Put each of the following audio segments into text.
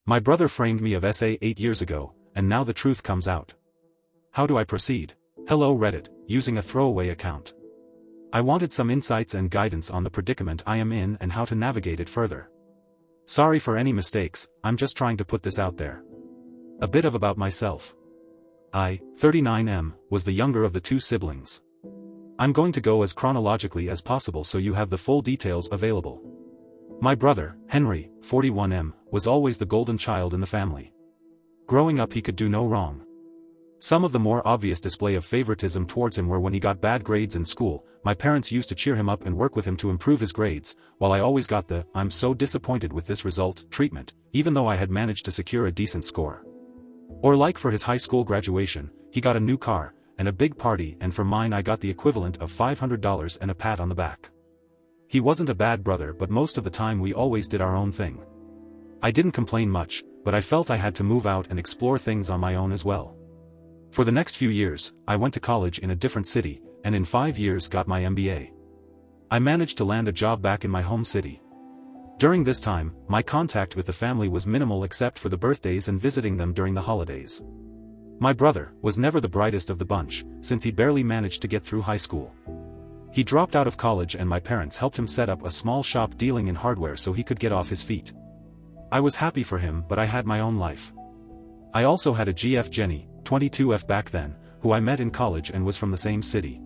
My brother framed me of SA 8 years ago, and now the truth comes out. How do I proceed? Hello Reddit, using a throwaway account. I wanted some insights and guidance on the predicament I am in and how to navigate it further. Sorry for any mistakes, I'm just trying to put this out there. A bit about myself. I, 39M, was the younger of the two siblings. I'm going to go as chronologically as possible so you have the full details available. My brother, Henry, 41M, was always the golden child in the family. Growing up he could do no wrong. Some of the more obvious display of favoritism towards him were when he got bad grades in school. My parents used to cheer him up and work with him to improve his grades, while I always got the "I'm so disappointed with this result" treatment, even though I had managed to secure a decent score. Or like for his high school graduation, he got a new car, and a big party, and for mine I got the equivalent of $500 and a pat on the back. He wasn't a bad brother, but most of the time we always did our own thing. I didn't complain much, but I felt I had to move out and explore things on my own as well. For the next few years, I went to college in a different city, and in 5 years got my MBA. I managed to land a job back in my home city. During this time, my contact with the family was minimal except for the birthdays and visiting them during the holidays. My brother was never the brightest of the bunch, since he barely managed to get through high school. He dropped out of college and my parents helped him set up a small shop dealing in hardware so he could get off his feet. I was happy for him, but I had my own life. I also had a GF Jenny, 22F back then, who I met in college and was from the same city.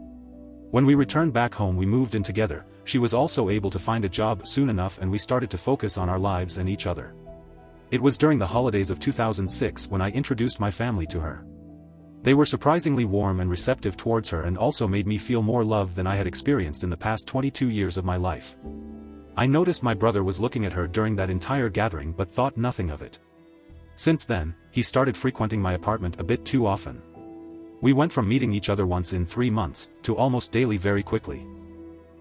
When we returned back home we moved in together. She was also able to find a job soon enough and we started to focus on our lives and each other. It was during the holidays of 2006 when I introduced my family to her. They were surprisingly warm and receptive towards her and also made me feel more love than I had experienced in the past 22 years of my life. I noticed my brother was looking at her during that entire gathering but thought nothing of it. Since then, he started frequenting my apartment a bit too often. We went from meeting each other once in 3 months, to almost daily very quickly.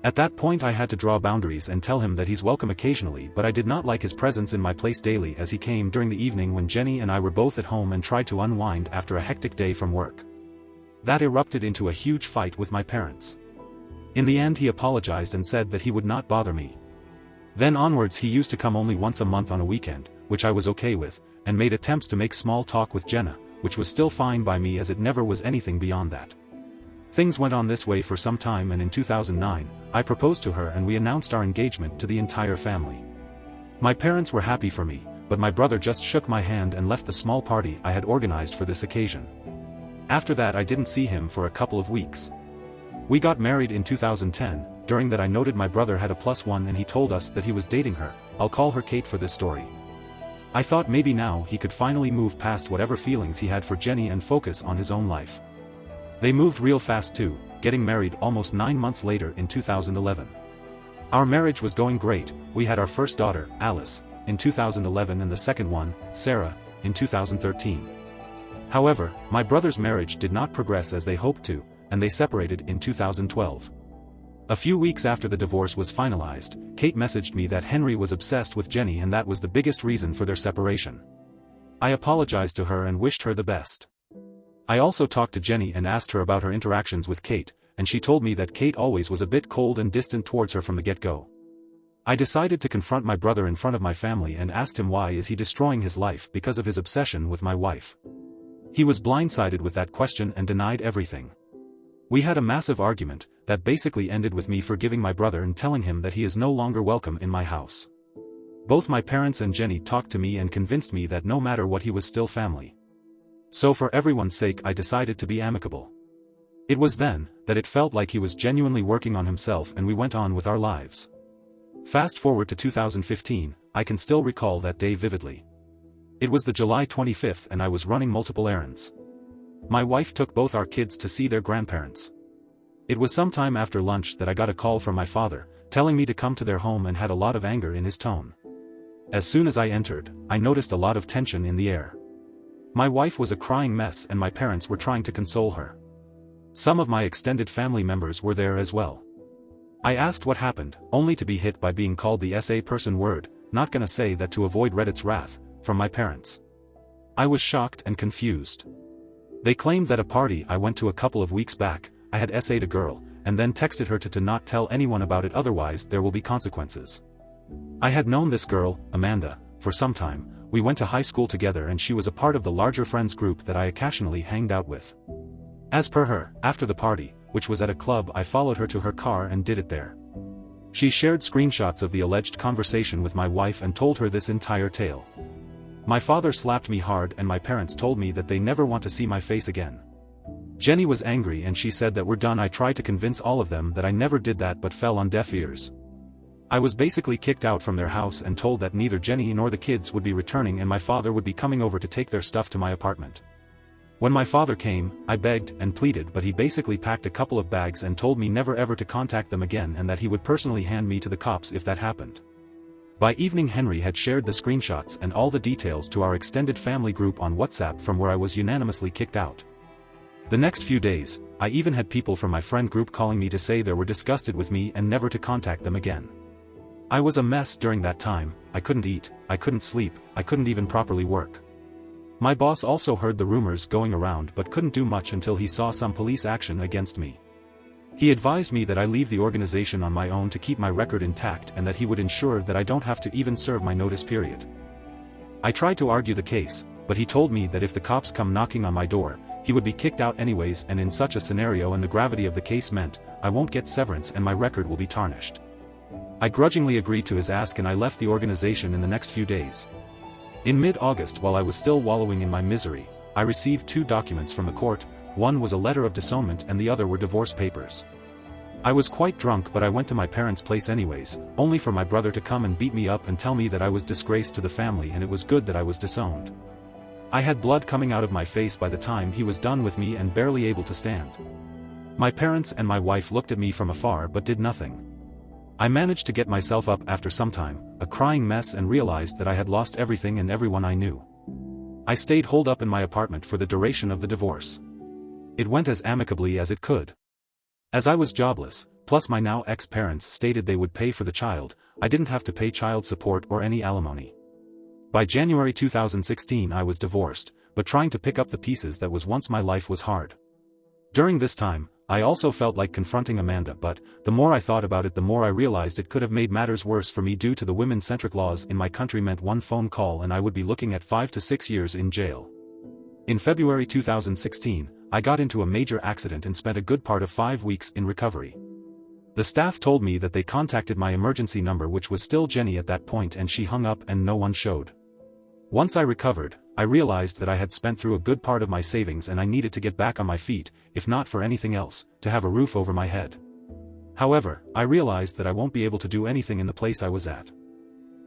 At that point I had to draw boundaries and tell him that he's welcome occasionally, but I did not like his presence in my place daily as he came during the evening when Jenny and I were both at home and tried to unwind after a hectic day from work. That erupted into a huge fight with my parents. In the end he apologized and said that he would not bother me. Then onwards he used to come only once a month on a weekend, which I was okay with, and made attempts to make small talk with Jenna, which was still fine by me as it never was anything beyond that. Things went on this way for some time and in 2009, I proposed to her and we announced our engagement to the entire family. My parents were happy for me, but my brother just shook my hand and left the small party I had organized for this occasion. After that I didn't see him for a couple of weeks. We got married in 2010, during that I noted my brother had a +1 and he told us that he was dating her. I'll call her Kate for this story. I thought maybe now he could finally move past whatever feelings he had for Jenny and focus on his own life. They moved real fast too, getting married almost 9 months later in 2011. Our marriage was going great. We had our first daughter, Alice, in 2011 and the second one, Sarah, in 2013. However, my brother's marriage did not progress as they hoped to, and they separated in 2012. A few weeks after the divorce was finalized, Kate messaged me that Henry was obsessed with Jenny and that was the biggest reason for their separation. I apologized to her and wished her the best. I also talked to Jenny and asked her about her interactions with Kate, and she told me that Kate always was a bit cold and distant towards her from the get-go. I decided to confront my brother in front of my family and asked him why is he destroying his life because of his obsession with my wife. He was blindsided with that question and denied everything. We had a massive argument, that basically ended with me forgiving my brother and telling him that he is no longer welcome in my house. Both my parents and Jenny talked to me and convinced me that no matter what he was still family. So for everyone's sake I decided to be amicable. It was then, that it felt like he was genuinely working on himself and we went on with our lives. Fast forward to 2015, I can still recall that day vividly. It was the July 25th and I was running multiple errands. My wife took both our kids to see their grandparents. It was sometime after lunch that I got a call from my father, telling me to come to their home and had a lot of anger in his tone. As soon as I entered, I noticed a lot of tension in the air. My wife was a crying mess and my parents were trying to console her. Some of my extended family members were there as well. I asked what happened, only to be hit by being called the SA person word, not gonna say that to avoid Reddit's wrath, from my parents. I was shocked and confused. They claimed that a party I went to a couple of weeks back, I had SA'd a girl, and then texted her to not tell anyone about it otherwise there will be consequences. I had known this girl, Amanda, for some time. we went to high school together and she was a part of the larger friends group that I occasionally hanged out with. As per her, after the party, which was at a club, I followed her to her car and did it there. She shared screenshots of the alleged conversation with my wife and told her this entire tale. My father slapped me hard and my parents told me that they never want to see my face again. Jenny was angry and she said that we're done. I tried to convince all of them that I never did that but fell on deaf ears. I was basically kicked out from their house and told that neither Jenny nor the kids would be returning and my father would be coming over to take their stuff to my apartment. When my father came, I begged and pleaded, but he basically packed a couple of bags and told me never ever to contact them again and that he would personally hand me to the cops if that happened. By evening, Henry had shared the screenshots and all the details to our extended family group on WhatsApp, from where I was unanimously kicked out. The next few days, I even had people from my friend group calling me to say they were disgusted with me and never to contact them again. I was a mess during that time. I couldn't eat, I couldn't sleep, I couldn't even properly work. My boss also heard the rumors going around but couldn't do much until he saw some police action against me. He advised me that I leave the organization on my own to keep my record intact and that he would ensure that I don't have to even serve my notice period. I tried to argue the case, but he told me that if the cops come knocking on my door, he would be kicked out anyways, and in such a scenario and the gravity of the case meant, I won't get severance and my record will be tarnished. I grudgingly agreed to his ask and I left the organization in the next few days. In mid-August, while I was still wallowing in my misery, I received 2 documents from the court. One was a letter of disownment and the other were divorce papers. I was quite drunk, but I went to my parents' place anyways, only for my brother to come and beat me up and tell me that I was disgrace to the family and it was good that I was disowned. I had blood coming out of my face by the time he was done with me and barely able to stand. My parents and my wife looked at me from afar but did nothing. I managed to get myself up after some time, a crying mess, and realized that I had lost everything and everyone I knew. I stayed holed up in my apartment for the duration of the divorce. It went as amicably as it could. As I was jobless, plus my now ex-parents stated they would pay for the child, I didn't have to pay child support or any alimony. By January 2016 I was divorced, but trying to pick up the pieces that was once my life was hard. During this time, I also felt like confronting Amanda, but the more I thought about it the more I realized it could have made matters worse for me due to the women-centric laws in my country meant one phone call and I would be looking at 5 to 6 years in jail. In February 2016, I got into a major accident and spent a good part of 5 weeks in recovery. The staff told me that they contacted my emergency number, which was still Jenny at that point, and she hung up and no one showed. Once I recovered, I realized that I had spent through a good part of my savings and I needed to get back on my feet, if not for anything else, to have a roof over my head. However, I realized that I won't be able to do anything in the place I was at.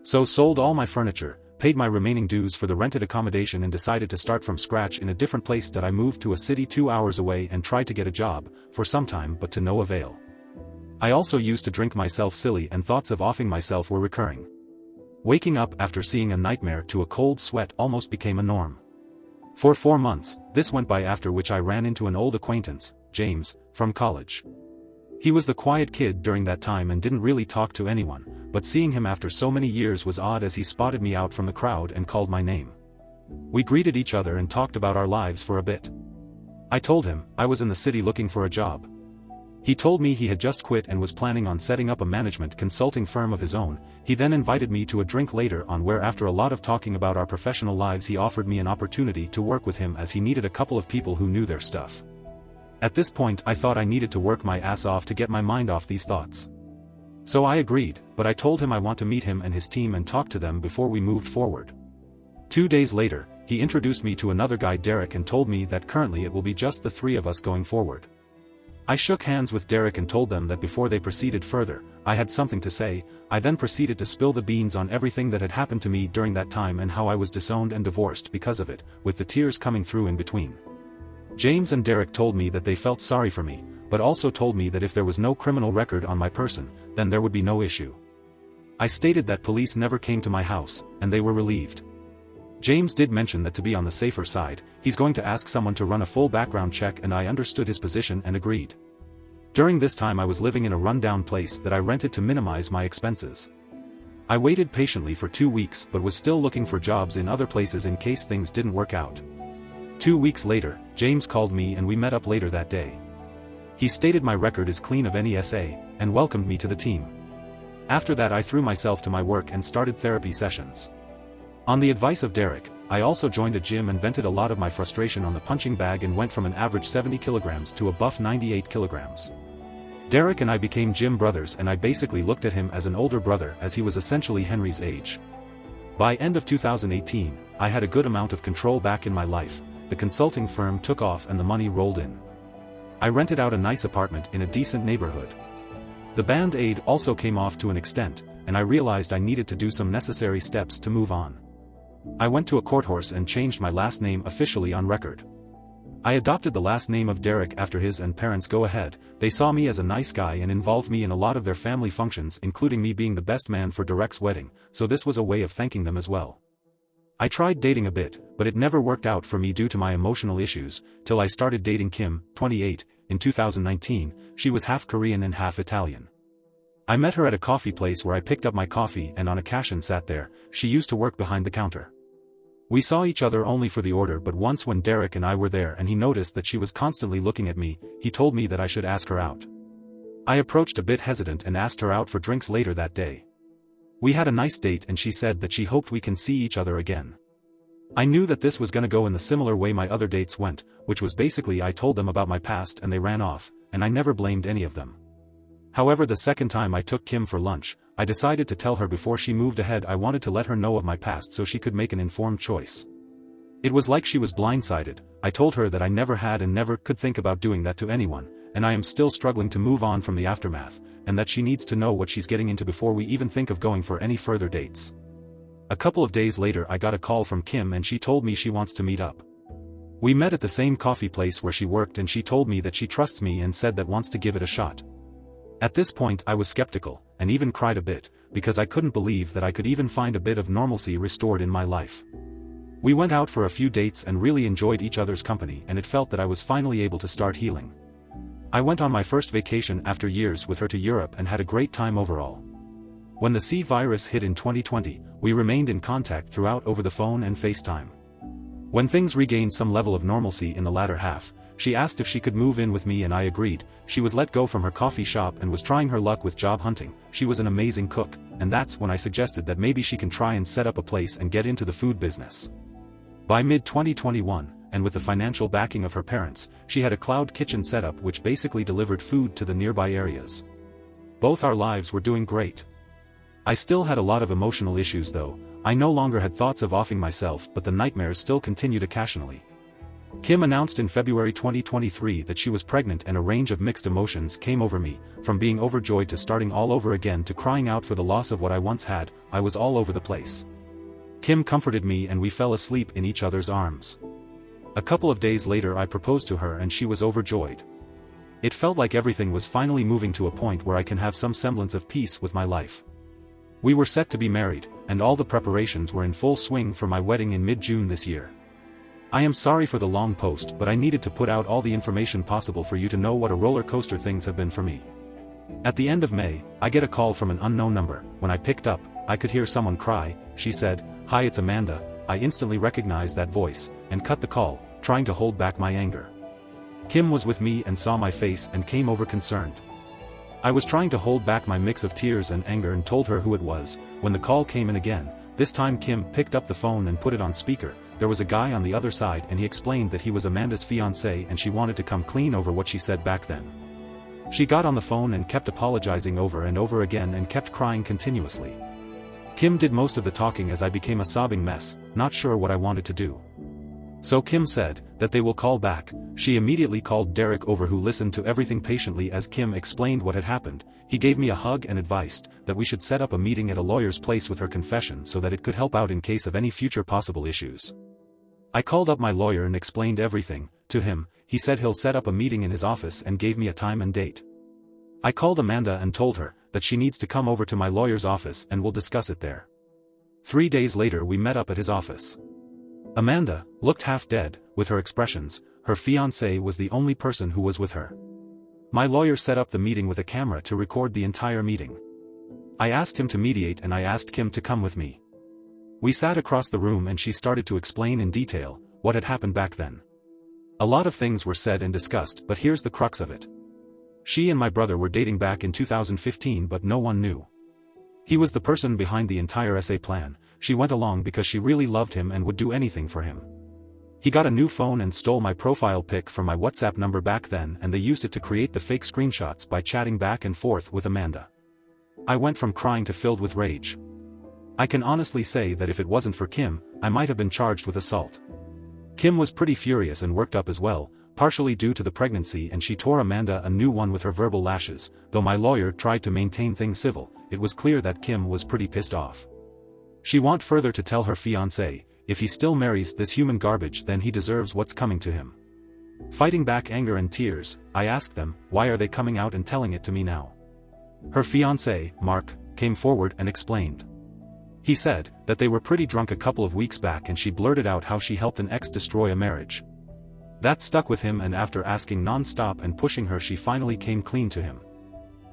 So sold all my furniture, paid my remaining dues for the rented accommodation and decided to start from scratch in a different place. That I moved to a city 2 hours away and tried to get a job, for some time, but to no avail. I also used to drink myself silly and thoughts of offing myself were recurring. Waking up after seeing a nightmare to a cold sweat almost became a norm. For 4 months, this went by, after which I ran into an old acquaintance, James, from college. He was the quiet kid during that time and didn't really talk to anyone, but seeing him after so many years was odd as he spotted me out from the crowd and called my name. We greeted each other and talked about our lives for a bit. I told him I was in the city looking for a job. He told me he had just quit and was planning on setting up a management consulting firm of his own. He then invited me to a drink later on, where after a lot of talking about our professional lives he offered me an opportunity to work with him as he needed a couple of people who knew their stuff. At this point I thought I needed to work my ass off to get my mind off these thoughts. So I agreed, but I told him I want to meet him and his team and talk to them before we moved forward. 2 days later, he introduced me to another guy, Derek, and told me that currently it will be just the 3 of us going forward. I shook hands with Derek and told them that before they proceeded further, I had something to say. I then proceeded to spill the beans on everything that had happened to me during that time and how I was disowned and divorced because of it, with the tears coming through in between. James and Derek told me that they felt sorry for me, but also told me that if there was no criminal record on my person, then there would be no issue. I stated that police never came to my house, and they were relieved. James did mention that to be on the safer side, he's going to ask someone to run a full background check, and I understood his position and agreed. During this time I was living in a rundown place that I rented to minimize my expenses. I waited patiently for 2 weeks but was still looking for jobs in other places in case things didn't work out. 2 weeks later, James called me and we met up later that day. He stated my record is clean of any SA, and welcomed me to the team. After that I threw myself to my work and started therapy sessions. On the advice of Derek, I also joined a gym and vented a lot of my frustration on the punching bag and went from an average 70 kilograms to a buff 98 kilograms. Derek and I became gym brothers, and I basically looked at him as an older brother as he was essentially Henry's age. By end of 2018, I had a good amount of control back in my life, the consulting firm took off and the money rolled in. I rented out a nice apartment in a decent neighborhood. The Band-Aid also came off to an extent, and I realized I needed to do some necessary steps to move on. I went to a court horse and changed my last name officially on record. I adopted the last name of Derek after his and parents' go-ahead. They saw me as a nice guy and involved me in a lot of their family functions, including me being the best man for Derek's wedding, so this was a way of thanking them as well. I tried dating a bit, but it never worked out for me due to my emotional issues, till I started dating Kim, 28, in 2019. She was half Korean and half Italian. I met her at a coffee place where I picked up my coffee and on a cash and sat there. She used to work behind the counter. We saw each other only for the order, but once when Derek and I were there and he noticed that she was constantly looking at me, he told me that I should ask her out. I approached a bit hesitant and asked her out for drinks later that day. We had a nice date and she said that she hoped we can see each other again. I knew that this was gonna go in the similar way my other dates went, which was basically I told them about my past and they ran off, and I never blamed any of them. However, the second time I took Kim for lunch, I decided to tell her before she moved ahead. I wanted to let her know of my past so she could make an informed choice. It was like she was blindsided. I told her that I never had and never could think about doing that to anyone, and I am still struggling to move on from the aftermath, and that she needs to know what she's getting into before we even think of going for any further dates. A couple of days later I got a call from Kim and she told me she wants to meet up. We met at the same coffee place where she worked and she told me that she trusts me and said that wants to give it a shot. At this point I was skeptical, and even cried a bit, because I couldn't believe that I could even find a bit of normalcy restored in my life. We went out for a few dates and really enjoyed each other's company, and it felt that I was finally able to start healing. I went on my first vacation after years with her to Europe and had a great time overall. When the C virus hit in 2020, we remained in contact throughout over the phone and FaceTime. When things regained some level of normalcy in the latter half, she asked if she could move in with me and I agreed. She was let go from her coffee shop and was trying her luck with job hunting. She was an amazing cook, and that's when I suggested that maybe she can try and set up a place and get into the food business. By mid-2021, and with the financial backing of her parents, she had a cloud kitchen setup which basically delivered food to the nearby areas. Both our lives were doing great. I still had a lot of emotional issues though. I no longer had thoughts of offing myself, but the nightmares still continued occasionally. Kim announced in February 2023 that she was pregnant, and a range of mixed emotions came over me, from being overjoyed to starting all over again to crying out for the loss of what I once had. I was all over the place. Kim comforted me and we fell asleep in each other's arms. A couple of days later I proposed to her and she was overjoyed. It felt like everything was finally moving to a point where I can have some semblance of peace with my life. We were set to be married, and all the preparations were in full swing for my wedding in mid-June this year. I am sorry for the long post, but I needed to put out all the information possible for you to know what a roller coaster things have been for me. At the end of May, I get a call from an unknown number. When I picked up, I could hear someone cry. She said, "Hi, it's Amanda." I instantly recognized that voice, and cut the call, trying to hold back my anger. Kim was with me and saw my face and came over concerned. I was trying to hold back my mix of tears and anger and told her who it was. When the call came in again, this time Kim picked up the phone and put it on speaker. There was a guy on the other side and he explained that he was Amanda's fiancé and she wanted to come clean over what she said back then. She got on the phone and kept apologizing over and over again and kept crying continuously. Kim did most of the talking as I became a sobbing mess, not sure what I wanted to do. So Kim said that they will call back. She immediately called Derek over, who listened to everything patiently as Kim explained what had happened. He gave me a hug and advised that we should set up a meeting at a lawyer's place with her confession so that it could help out in case of any future possible issues. I called up my lawyer and explained everything to him. He said he'll set up a meeting in his office and gave me a time and date. I called Amanda and told her that she needs to come over to my lawyer's office and we'll discuss it there. 3 days later we met up at his office. Amanda looked half dead, with her expressions. Her fiancé was the only person who was with her. My lawyer set up the meeting with a camera to record the entire meeting. I asked him to mediate and I asked Kim to come with me. We sat across the room and she started to explain in detail what had happened back then. A lot of things were said and discussed, but here's the crux of it. She and my brother were dating back in 2015, but no one knew. He was the person behind the entire SA plan. she went along because she really loved him and would do anything for him. He got a new phone and stole my profile pic from my WhatsApp number back then, and they used it to create the fake screenshots by chatting back and forth with Amanda. I went from crying to filled with rage. I can honestly say that if it wasn't for Kim, I might have been charged with assault. Kim was pretty furious and worked up as well, partially due to the pregnancy, and she tore Amanda a new one with her verbal lashes. Though my lawyer tried to maintain things civil, it was clear that Kim was pretty pissed off. She went further to tell her fiancé, if he still marries this human garbage then he deserves what's coming to him. Fighting back anger and tears, I asked them, why are they coming out and telling it to me now? Her fiancé, Mark, came forward and explained. He said that they were pretty drunk a couple of weeks back and she blurted out how she helped an ex destroy a marriage. That stuck with him, and after asking non-stop and pushing her she finally came clean to him.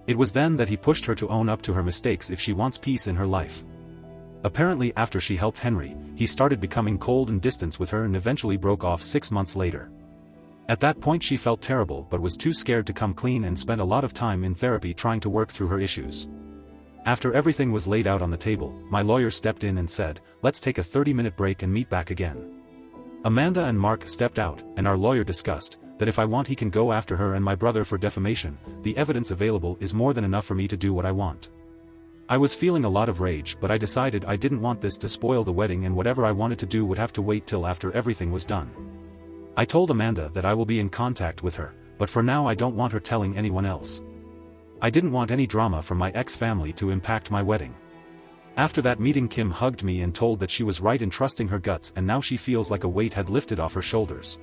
It was then that he pushed her to own up to her mistakes if she wants peace in her life. Apparently after she helped Henry, he started becoming cold and distant with her and eventually broke off 6 months later. At that point she felt terrible but was too scared to come clean and spent a lot of time in therapy trying to work through her issues. After everything was laid out on the table, my lawyer stepped in and said, let's take a 30-minute break and meet back again. Amanda and Mark stepped out, and our lawyer discussed that if I want he can go after her and my brother for defamation. The evidence available is more than enough for me to do what I want. I was feeling a lot of rage, but I decided I didn't want this to spoil the wedding, and whatever I wanted to do would have to wait till after everything was done. I told Amanda that I will be in contact with her, but for now I don't want her telling anyone else. I didn't want any drama from my ex-family to impact my wedding. After that meeting Kim hugged me and told that she was right in trusting her guts, and now she feels like a weight had lifted off her shoulders.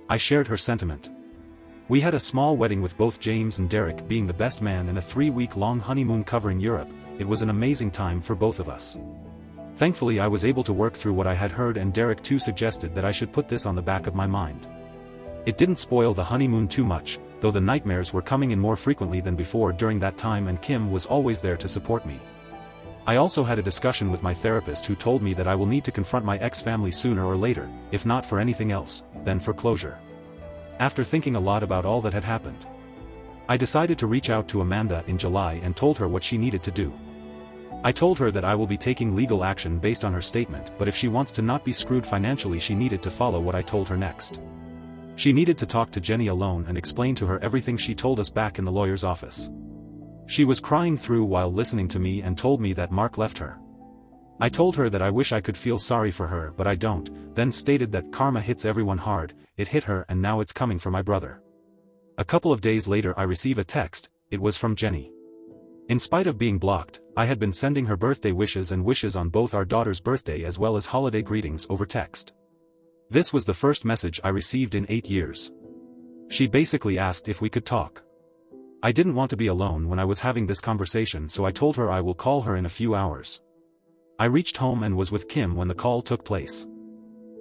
I shared her sentiment. We had a small wedding with both James and Derek being the best man and a 3-week-long honeymoon covering Europe. It was an amazing time for both of us. Thankfully I was able to work through what I had heard, and Derek too suggested that I should put this on the back of my mind. It didn't spoil the honeymoon too much, though the nightmares were coming in more frequently than before during that time, and Kim was always there to support me. I also had a discussion with my therapist who told me that I will need to confront my ex-family sooner or later, if not for anything else, then for closure. After thinking a lot about all that had happened, I decided to reach out to Amanda in July and told her what she needed to do. I told her that I will be taking legal action based on her statement, but if she wants to not be screwed financially she needed to follow what I told her next. She needed to talk to Jenny alone and explain to her everything she told us back in the lawyer's office. She was crying through while listening to me and told me that Mark left her. I told her that I wish I could feel sorry for her but I don't, then stated that karma hits everyone hard. It hit her and now it's coming for my brother. A couple of days later I receive a text. It was from Jenny. In spite of being blocked, I had been sending her birthday wishes and wishes on both our daughter's birthday as well as holiday greetings over text. This was the first message I received in 8 years. She basically asked if we could talk. I didn't want to be alone when I was having this conversation, so I told her I will call her in a few hours. I reached home and was with Kim when the call took place.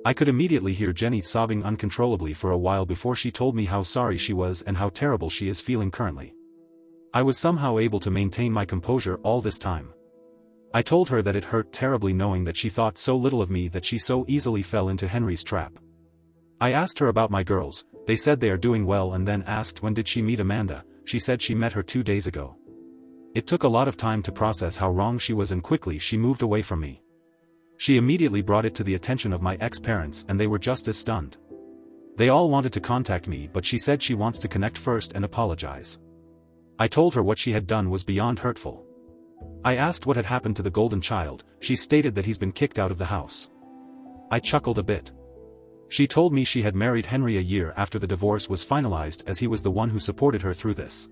I could immediately hear Jenny sobbing uncontrollably for a while before she told me how sorry she was and how terrible she is feeling currently. I was somehow able to maintain my composure all this time. I told her that it hurt terribly knowing that she thought so little of me, that she so easily fell into Henry's trap. I asked her about my girls. They said they are doing well, and then asked when did she meet Amanda. She said she met her 2 days ago. It took a lot of time to process how wrong she was, and quickly she moved away from me. She immediately brought it to the attention of my ex-parents and they were just as stunned. They all wanted to contact me, but she said she wants to connect first and apologize. I told her what she had done was beyond hurtful. I asked what had happened to the golden child. She stated that he's been kicked out of the house. I chuckled a bit. She told me she had married Henry a year after the divorce was finalized, as he was the one who supported her through this.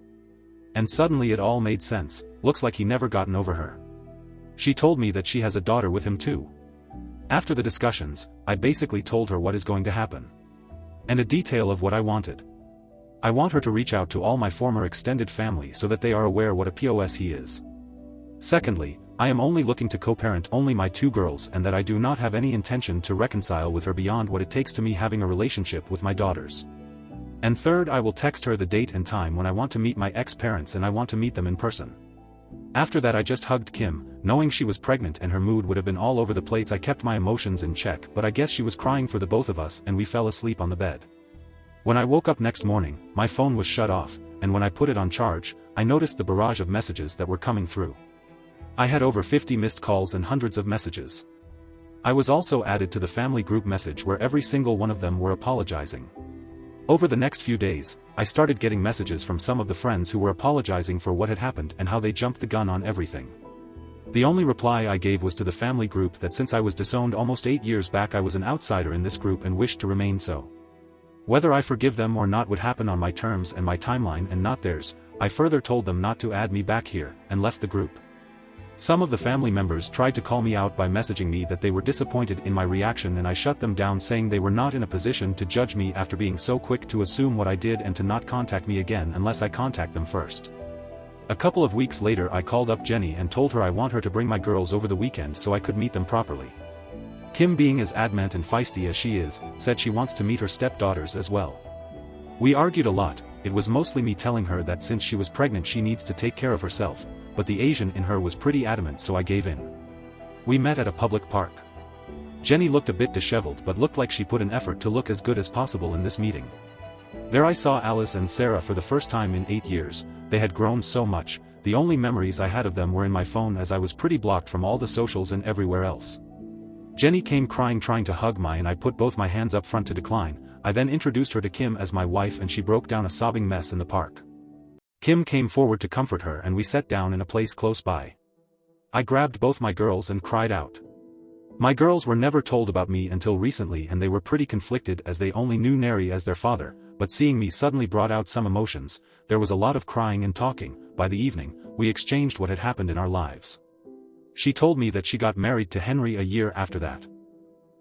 And suddenly it all made sense. Looks like he never gotten over her. She told me that she has a daughter with him too. After the discussions, I basically told her what is going to happen. And a detail of what I wanted. I want her to reach out to all my former extended family so that they are aware what a POS he is. Secondly, I am only looking to co-parent only my 2 girls, and that I do not have any intention to reconcile with her beyond what it takes to me having a relationship with my daughters. And third, I will text her the date and time when I want to meet my ex-parents, and I want to meet them in person. After that I just hugged Kim, knowing she was pregnant and her mood would have been all over the place. I kept my emotions in check, but I guess she was crying for the both of us, and we fell asleep on the bed. When I woke up next morning, my phone was shut off, and when I put it on charge, I noticed the barrage of messages that were coming through. I had over 50 missed calls and hundreds of messages. I was also added to the family group message where every single one of them were apologizing. Over the next few days, I started getting messages from some of the friends who were apologizing for what had happened and how they jumped the gun on everything. The only reply I gave was to the family group that since I was disowned almost 8 years back, I was an outsider in this group and wished to remain so. Whether I forgive them or not would happen on my terms and my timeline and not theirs. I further told them not to add me back here, and left the group. Some of the family members tried to call me out by messaging me that they were disappointed in my reaction, and I shut them down, saying they were not in a position to judge me after being so quick to assume what I did and to not contact me again unless I contact them first. A couple of weeks later I called up Jenny and told her I want her to bring my girls over the weekend so I could meet them properly. Kim, being as adamant and feisty as she is, said she wants to meet her stepdaughters as well. We argued a lot. It was mostly me telling her that since she was pregnant she needs to take care of herself, but the Asian in her was pretty adamant, so I gave in. We met at a public park. Jenny looked a bit disheveled but looked like she put an effort to look as good as possible in this meeting. There I saw Alice and Sarah for the first time in 8 years. They had grown so much. The only memories I had of them were in my phone, as I was pretty blocked from all the socials and everywhere else. Jenny came crying, trying to hug me, and I put both my hands up front to decline. I then introduced her to Kim as my wife and she broke down a sobbing mess in the park. Kim came forward to comfort her and we sat down in a place close by. I grabbed both my girls and cried out. My girls were never told about me until recently and they were pretty conflicted as they only knew Neri as their father, but seeing me suddenly brought out some emotions. There was a lot of crying and talking. By the evening, we exchanged what had happened in our lives. She told me that she got married to Henry a year after that.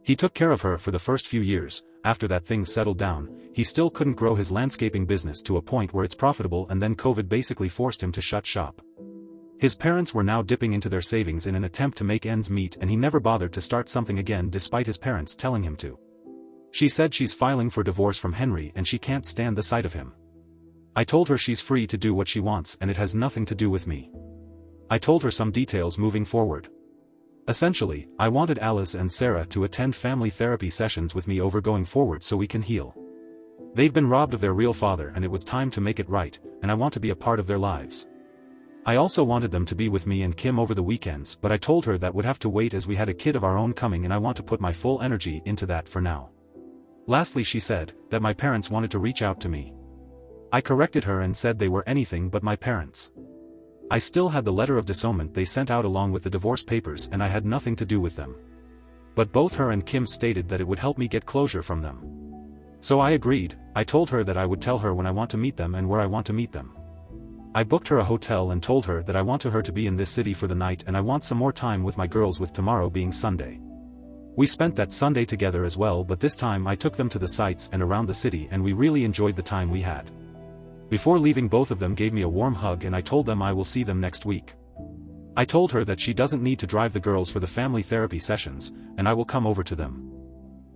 He took care of her for the first few years. After that things settled down. He still couldn't grow his landscaping business to a point where it's profitable, and then COVID basically forced him to shut shop. His parents were now dipping into their savings in an attempt to make ends meet, and he never bothered to start something again despite his parents telling him to. She said she's filing for divorce from Henry and she can't stand the sight of him. I told her she's free to do what she wants and it has nothing to do with me. I told her some details moving forward. Essentially, I wanted Alice and Sarah to attend family therapy sessions with me over going forward so we can heal. They've been robbed of their real father and it was time to make it right, and I want to be a part of their lives. I also wanted them to be with me and Kim over the weekends, but I told her that would have to wait as we had a kid of our own coming and I want to put my full energy into that for now. Lastly, she said that my parents wanted to reach out to me. I corrected her and said they were anything but my parents. I still had the letter of disownment they sent out along with the divorce papers and I had nothing to do with them. But both her and Kim stated that it would help me get closure from them. So I agreed. I told her that I would tell her when I want to meet them and where I want to meet them. I booked her a hotel and told her that I want her to be in this city for the night and I want some more time with my girls, with tomorrow being Sunday. We spent that Sunday together as well, but this time I took them to the sights and around the city and we really enjoyed the time we had. Before leaving, both of them gave me a warm hug and I told them I will see them next week. I told her that she doesn't need to drive the girls for the family therapy sessions, and I will come over to them.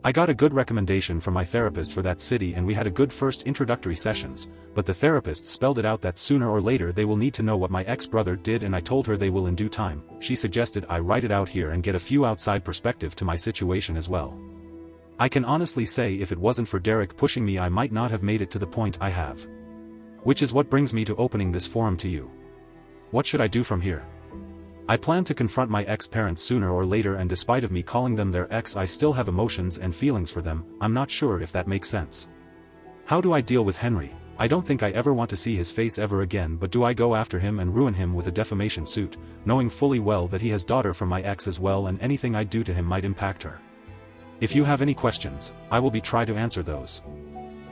I got a good recommendation from my therapist for that city and we had a good first introductory sessions, but the therapist spelled it out that sooner or later they will need to know what my ex-brother did, and I told her they will in due time. She suggested I write it out here and get a few outside perspective to my situation as well. I can honestly say if it wasn't for Derek pushing me I might not have made it to the point I have. Which is what brings me to opening this forum to you. What should I do from here? I plan to confront my ex-parents sooner or later, and despite of me calling them their ex, I still have emotions and feelings for them. I'm not sure if that makes sense. How do I deal with Henry? I don't think I ever want to see his face ever again, but do I go after him and ruin him with a defamation suit, knowing fully well that he has daughter from my ex as well and anything I do to him might impact her? If you have any questions, I will be try to answer those.